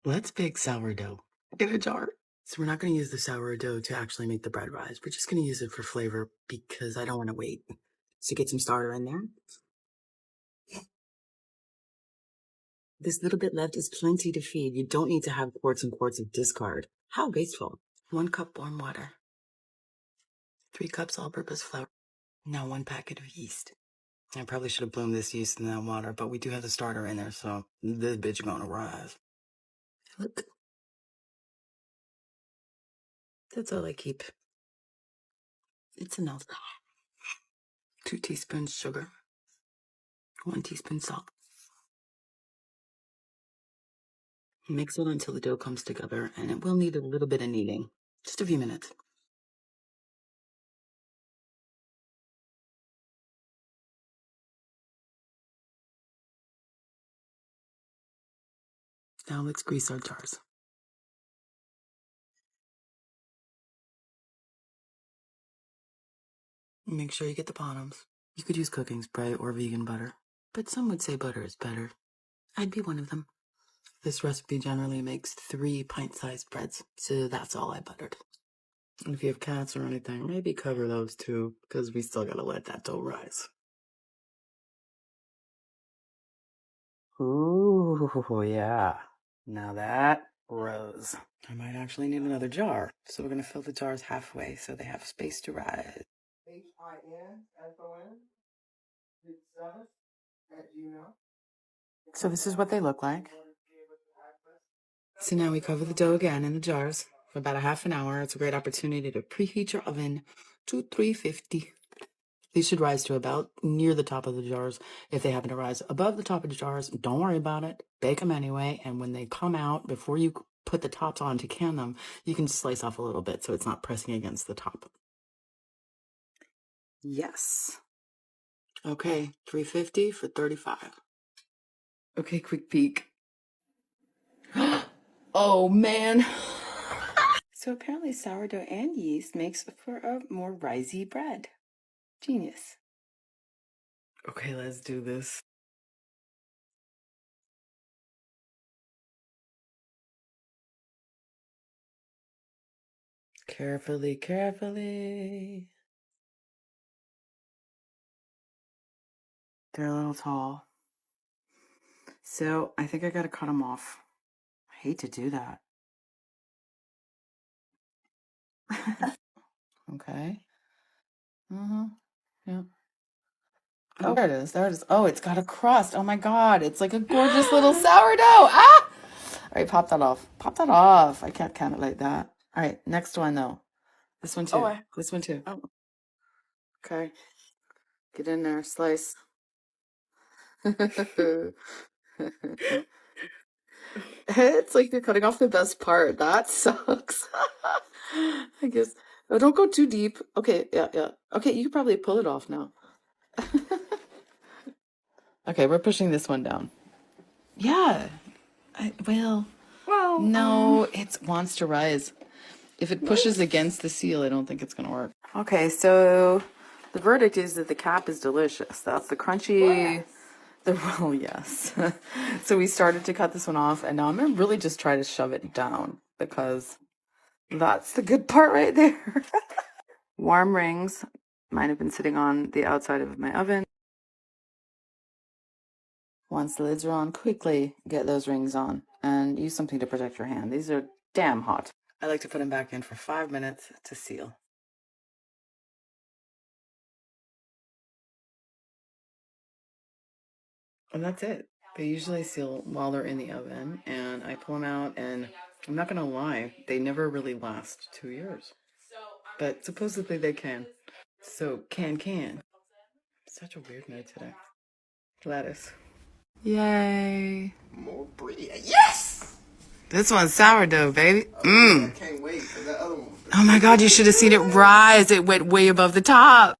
Let's bake sourdough in a jar. So we're not going to use the sourdough to actually make the bread rise. We're just going to use it for flavor because I don't want to wait. So get some starter in there. This little bit left is plenty to feed. You don't need to have quarts and quarts of discard. How wasteful. 1 cup warm water. 3 cups all-purpose flour. Now 1 packet of yeast. I probably should have bloomed this yeast in that water, but we do have the starter in there, so this bitch gonna rise. Look. That's all I keep. It's enough. 2 teaspoons sugar. 1 teaspoon salt. Mix it until the dough comes together, and it will need a little bit of kneading. Just a few minutes. Now let's grease our jars. Make sure you get the bottoms. You could use cooking spray or vegan butter, but some would say butter is better. I'd be one of them. This recipe generally makes 3 pint-sized breads, so that's all I buttered. And if you have cats or anything, maybe cover those too, because we still gotta let that dough rise. Ooh, yeah. Now that rose. I might actually need another jar, so we're gonna fill the jars halfway so they have space to rise. HINFON7@gmail. So this is what they look like. So now we cover the dough again in the jars for about a half an hour. It's a great opportunity to preheat your oven to 350. These should rise to about near the top of the jars. If they happen to rise above the top of the jars, don't worry about it. Bake them anyway. And when they come out, before you put the tops on to can them, you can slice off a little bit so it's not pressing against the top. Yes. Okay, 350 for 35. Okay, quick peek. Oh, man. So apparently sourdough and yeast makes for a more risey bread. Genius. Okay, let's do this. Carefully, carefully. They're a little tall. So I think I gotta cut them off. I hate to do that. Okay. Yeah. Oh, there it is. There it is. Oh, it's got a crust. Oh my God. It's like a gorgeous little sourdough. Ah! All right, pop that off. Pop that off. I can't count it like that. All right, next one though. This one too. Oh, this one too. Oh. Okay. Get in there. Slice. It's like you're cutting off the best part. That sucks. I guess. Oh, don't go too deep. Okay, yeah. Okay, you can probably pull it off now. Okay, we're pushing this one down. Yeah. Well, no, it wants to rise. If it pushes against the seal, I don't think it's going to work. Okay, so the verdict is that the cap is delicious. That's the crunchy... Well, yes. So we started to cut this one off, and now I'm going to really just try to shove it down, because that's the good part right there. Warm rings. Mine have been sitting on the outside of my oven. Once the lids are on, quickly get those rings on, and use something to protect your hand. These are damn hot. I like to put them back in for 5 minutes to seal. And that's it. They usually seal while they're in the oven, and I pull them out, and I'm not gonna lie, they never really last 2 years. But supposedly they can. So, can. Such a weird mood today. Gladys. Yay. More brie. Yes! This one's sourdough, baby. I can't wait for that other one. Oh my God, you should have seen it rise. It went way above the top.